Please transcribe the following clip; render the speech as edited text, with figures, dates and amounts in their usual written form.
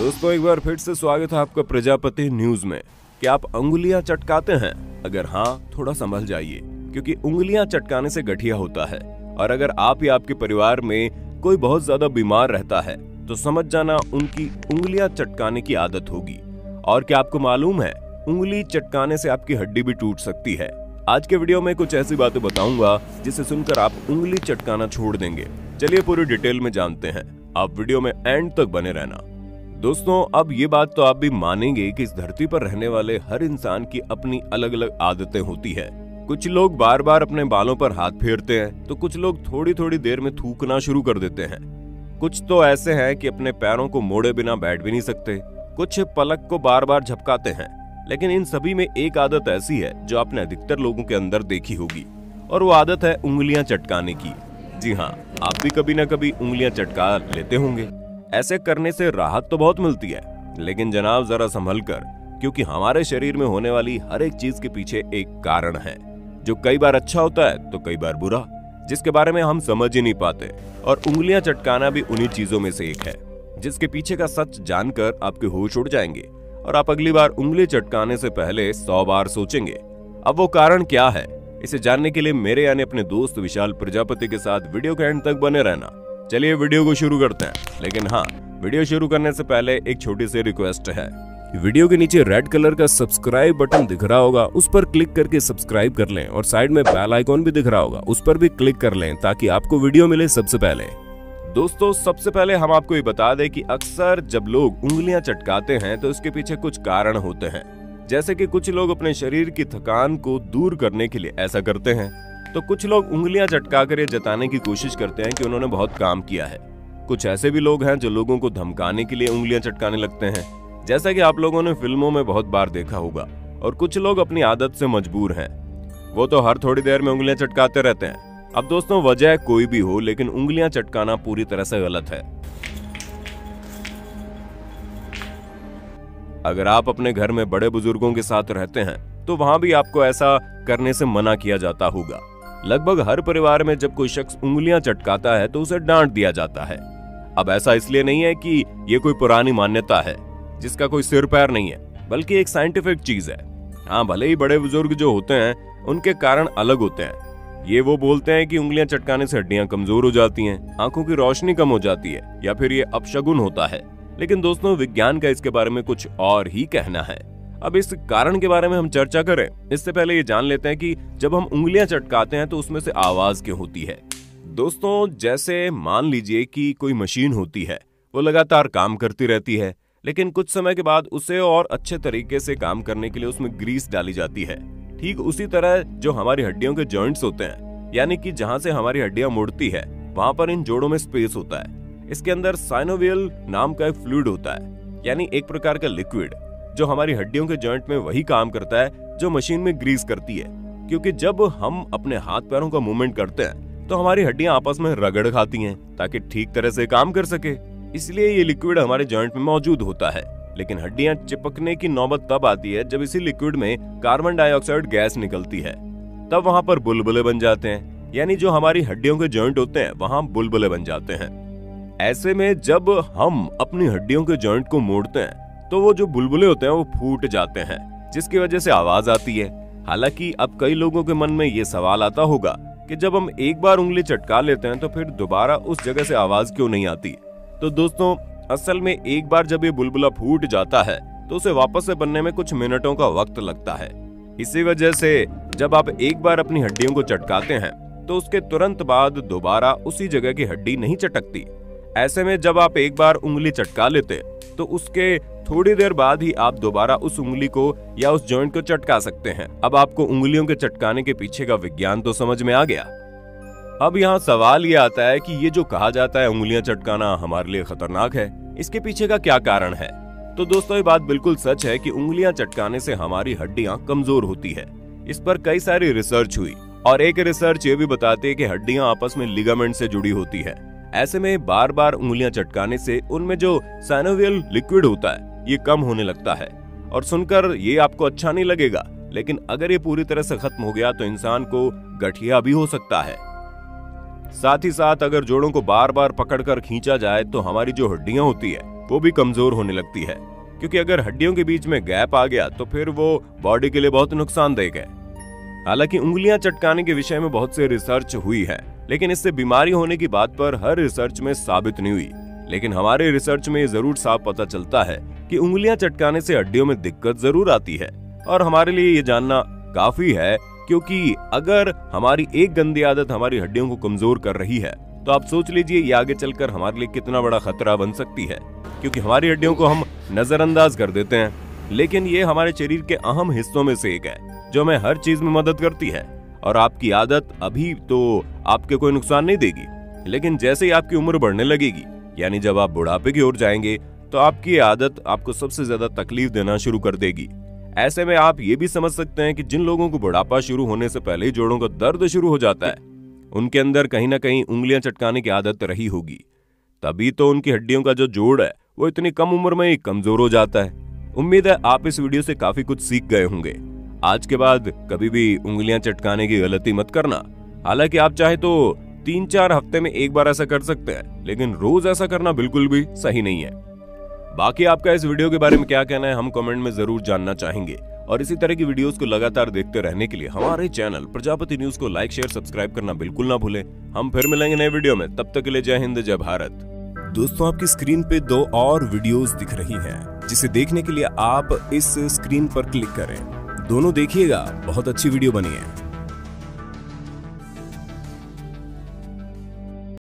दोस्तों एक बार फिर से स्वागत है आपका प्रजापति न्यूज में। क्या आप उंगलियां चटकाते हैं? अगर हाँ, थोड़ा संभल जाइए, क्योंकि उंगलियां चटकाने से गठिया होता है। और अगर आप या आपके परिवार में कोई बहुत ज्यादा बीमार रहता है तो समझ जाना उनकी उंगलियां चटकाने की आदत होगी। और क्या आपको मालूम है, उंगली चटकाने से आपकी हड्डी भी टूट सकती है। आज के वीडियो में कुछ ऐसी बातें बताऊंगा जिसे सुनकर आप उंगली चटकाना छोड़ देंगे। चलिए पूरी डिटेल में जानते हैं, आप वीडियो में एंड तक बने रहना। दोस्तों अब ये बात तो आप भी मानेंगे कि इस धरती पर रहने वाले हर इंसान की अपनी अलग अलग आदतें होती है। कुछ लोग बार बार अपने बालों पर हाथ फेरते हैं, तो कुछ लोग थोड़ी थोड़ी देर में थूकना शुरू कर देते हैं। कुछ तो ऐसे हैं कि अपने पैरों को मोड़े बिना बैठ भी नहीं सकते। कुछ पलक को बार बार झपकाते हैं। लेकिन इन सभी में एक आदत ऐसी है जो आपने अधिकतर लोगों के अंदर देखी होगी, और वो आदत है उंगलियां चटकाने की। जी हाँ, आप भी कभी ना कभी उंगलियां चटका लेते होंगे। ऐसे करने से राहत तो बहुत मिलती है, लेकिन जनाब जरा संभल कर, क्योंकि हमारे शरीर में होने वाली हर एक चीज के पीछे एक कारण है, जो कई बार अच्छा होता है तो कई बार बुरा, जिसके बारे में हम समझ ही नहीं पाते। और उंगलियां चटकाना भी उन्हीं चीजों में से एक है, जिसके पीछे का सच जानकर आपके होश उड़ जाएंगे और आप अगली बार उंगली चटकाने से पहले 100 बार सोचेंगे। अब वो कारण क्या है, इसे जानने के लिए मेरे यानी अपने दोस्त विशाल प्रजापति के साथ वीडियो के एंड तक बने रहना। चलिए वीडियो को शुरू करते हैं। लेकिन हाँ, वीडियो शुरू करने से पहले एक छोटी सी रिक्वेस्ट है। वीडियो के नीचे रेड कलर का सब्सक्राइब बटन दिख रहा होगा, उस पर क्लिक करके सब्सक्राइब कर लें, और साइड में बेल आइकॉन भी दिख रहा होगा, उस पर भी क्लिक कर लें ताकि आपको वीडियो मिले सबसे पहले। दोस्तों सबसे पहले हम आपको ये बता दें कि अक्सर जब लोग उंगलियां चटकाते हैं तो इसके पीछे कुछ कारण होते हैं। जैसे कि कुछ लोग अपने शरीर की थकान को दूर करने के लिए ऐसा करते हैं, तो कुछ लोग उंगलियां चटकाकर ये जताने की कोशिश करते हैं कि उन्होंने बहुत काम किया है। कुछ ऐसे भी लोग हैं जो लोगों को धमकाने के लिए उंगलियां चटकाने लगते हैं, जैसा कि आप लोगों ने फिल्मों में बहुत बार देखा होगा। और कुछ लोग अपनी आदत से मजबूर हैं, वो तो हर थोड़ी देर में उंगलियां चटकाते रहते हैं। अब दोस्तों वजह कोई भी हो, लेकिन उंगलियां चटकाना पूरी तरह से गलत है। अगर आप अपने घर में बड़े बुजुर्गों के साथ रहते हैं तो वहां भी आपको ऐसा करने से मना किया जाता होगा। लगभग हर परिवार में जब कोई शख्स उंगलियां चटकाता है तो उसे डांट दिया जाता है। अब ऐसा इसलिए नहीं है कि ये कोई पुरानी मान्यता है जिसका कोई सिर पैर नहीं है, बल्कि एक साइंटिफिक चीज है। हाँ, भले ही बड़े बुजुर्ग जो होते हैं उनके कारण अलग होते हैं। ये वो बोलते हैं कि उंगलियां चटकाने से हड्डियां कमजोर हो जाती हैं, आंखों की रोशनी कम हो जाती है, या फिर ये अपशगुन होता है। लेकिन दोस्तों विज्ञान का इसके बारे में कुछ और ही कहना है। अब इस कारण के बारे में हम चर्चा करें, इससे पहले ये जान लेते हैं कि जब हम उंगलियां चटकाते हैं तो उसमें से आवाज क्यों होती है। दोस्तों जैसे मान लीजिए कि कोई मशीन होती है, वो लगातार काम करती रहती है, लेकिन कुछ समय के बाद उसे और अच्छे तरीके से काम करने के लिए उसमें ग्रीस डाली जाती है। ठीक उसी तरह जो हमारी हड्डियों के जॉइंट्स होते हैं, यानी कि जहां से हमारी हड्डियां मुड़ती है, वहां पर इन जोड़ों में स्पेस होता है। इसके अंदर साइनोवियल नाम का एक फ्लूइड होता है, यानी एक प्रकार का लिक्विड, जो हमारी हड्डियों के जॉइंट में वही काम करता है जो मशीन में ग्रीस करती है। क्योंकि जब हम अपने हाथ पैरों का मूवमेंट करते हैं तो हमारी हड्डियां आपस में रगड़ खाती हैं ताकि ठीक तरह से काम कर सके, इसलिए ये लिक्विड हमारे जॉइंट में मौजूद होता है। लेकिन हड्डियां चिपकने की नौबत तब आती है जब इसी लिक्विड में कार्बन डाइऑक्साइड गैस निकलती है, तब वहां पर बुलबुले बन जाते हैं, यानी जो हमारी हड्डियों के जॉइंट होते हैं वहां बुलबुले बन जाते हैं। ऐसे में जब हम अपनी हड्डियों के जॉइंट को मोड़ते हैं तो वो जो बुलबुले होते हैं वो फूट जाते हैं, जिसकी वजह से आवाज आती है। हालांकि अब कई लोगों के मन में ये सवाल आता होगा कि जब हम एक बार उंगली चटका लेते हैं तो फिर दोबारा उस जगह से आवाज क्यों नहीं आती। तो दोस्तों असल में एक बार जब ये बुलबुला फूट जाता है तो उसे वापस से बनने में कुछ मिनटों का वक्त लगता है। इसी वजह से जब आप एक बार अपनी हड्डियों को चटकाते हैं तो उसके तुरंत बाद दोबारा उसी जगह की हड्डी नहीं चटकती। ऐसे में जब आप एक बार उंगली चटका लेते तो उसके थोड़ी देर बाद ही आप दोबारा उस उंगली को या उस जॉइंट को चटका सकते हैं। अब आपको उंगलियों के चटकाने के पीछे का विज्ञान तो समझ में आ गया। अब यहाँ सवाल ये आता है कि ये जो कहा जाता है उंगलियां चटकाना हमारे लिए खतरनाक है, इसके पीछे का क्या कारण है। तो दोस्तों ये बात बिल्कुल सच है कि उंगलियां चटकाने से हमारी हड्डियां कमजोर होती है। इस पर कई सारी रिसर्च हुई, और एक रिसर्च ये भी बताती है कि हड्डियां आपस में लिगामेंट से जुड़ी होती है। ऐसे में बार बार उंगलियां चटकाने से उनमें जो साइनोवियल लिक्विड होता है ये कम होने लगता है। और सुनकर ये आपको अच्छा नहीं लगेगा, लेकिन अगर ये पूरी तरह से खत्म हो गया तो इंसान को गठिया भी हो सकता है। साथ ही साथ अगर जोड़ों को बार बार पकड़कर खींचा जाए तो हमारी जो हड्डियां होती है वो भी कमजोर होने लगती है, क्योंकि अगर हड्डियों के बीच में गैप आ गया तो फिर वो बॉडी के लिए बहुत नुकसानदेह है। हालांकि उंगलियां चटकाने के विषय में बहुत से रिसर्च हुई है, लेकिन इससे बीमारी होने की बात पर हर रिसर्च में साबित नहीं हुई। लेकिन हमारे रिसर्च में जरूर साफ पता चलता है कि उंगलियां चटकाने से हड्डियों में दिक्कत जरूर आती है, और हमारे लिए ये जानना काफी है, क्योंकि अगर हमारी एक गंदी आदत हमारी हड्डियों को कमजोर कर रही है तो आप सोच लीजिए ये आगे चलकर हमारे लिए कितना बड़ा खतरा बन सकती है, क्योंकि हमारी हड्डियों को हम नजरअंदाज कर देते हैं, लेकिन ये हमारे शरीर के अहम हिस्सों में से एक है जो हमें हर चीज में मदद करती है। और आपकी आदत अभी तो आपके कोई नुकसान नहीं देगी, लेकिन जैसे ही आपकी उम्र बढ़ने लगेगी, यानी जब आप बुढ़ापे की ओर जाएंगे, तो आपकी आदत आपको सबसे ज्यादा तकलीफ देना शुरू कर देगी। ऐसे में आप ये भी समझ सकते हैं कि जिन लोगों को बुढ़ापा शुरू होने से पहले ही जोड़ों का दर्द शुरू हो जाता है, उनके अंदर कहीं ना कहीं उंगलियां चटकाने की आदत रही होगी, तभी तो उनकी हड्डियों का जो जोड़ है वो इतनी कम उम्र में ही कमजोर हो जाता है। उम्मीद है आप इस वीडियो से काफी कुछ सीख गए होंगे। आज के बाद कभी भी उंगलियां चटकाने की गलती मत करना। हालांकि आप चाहे तो 3-4 हफ्ते में एक बार ऐसा कर सकते हैं, लेकिन रोज ऐसा करना बिल्कुल भी सही नहीं है। बाकी आपका इस वीडियो के बारे में क्या कहना है हम कमेंट में जरूर जानना चाहेंगे, और इसी तरह की वीडियोस को लगातार देखते रहने के लिए हमारे चैनल प्रजापति न्यूज को लाइक शेयर सब्सक्राइब करना बिल्कुल ना भूलें। हम फिर मिलेंगे नए वीडियो में, तब तक के लिए जय हिंद जय भारत। दोस्तों, आपकी स्क्रीन पे 2 और वीडियोस दिख रही हैं, जिसे देखने के लिए आप इस स्क्रीन पर क्लिक करें। दोनों देखिएगा, बहुत अच्छी वीडियो बनी है।